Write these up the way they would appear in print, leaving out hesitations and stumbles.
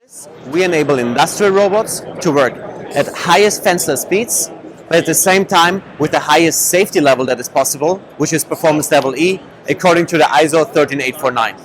We enable industrial robots to work at highest fenceless speeds, but at the same time with the highest safety level that is possible, which is performance level E, according to the ISO 13849.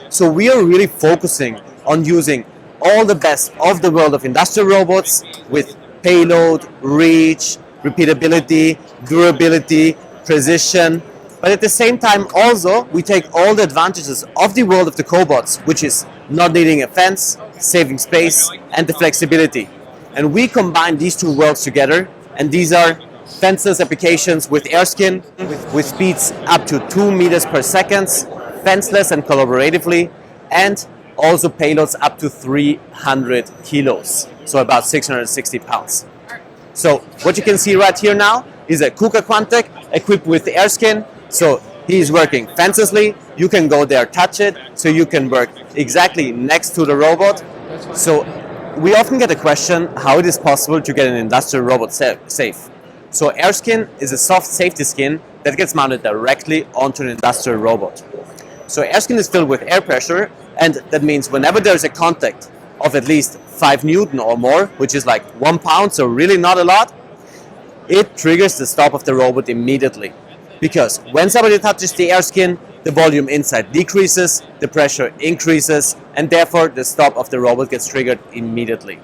So we are really focusing on using all the best of the world of industrial robots with payload, reach, repeatability, durability, precision. But at the same time also we take all the advantages of the world of the cobots, which is not needing a fence, saving space and the flexibility. And we combine these two worlds together, and these are fenceless applications with AirSkin, with speeds up to 2 meters per second, fenceless and collaboratively, and also payloads up to 300 kilos, so about 660 pounds. So what you can see right here now is a KUKA Quantec equipped with the AirSkin. So he's working fencelessly, you can go there, touch it, so you can work exactly next to the robot. So we often get a question how it is possible to get an industrial robot safe. So AirSkin is a soft safety skin that gets mounted directly onto an industrial robot. So AirSkin is filled with air pressure, and that means whenever there's a contact of at least 5 Newton or more, which is like 1 pound, so really not a lot, it triggers the stop of the robot immediately. Because when somebody touches the AirSkin, the volume inside decreases, the pressure increases, and therefore the stop of the robot gets triggered immediately.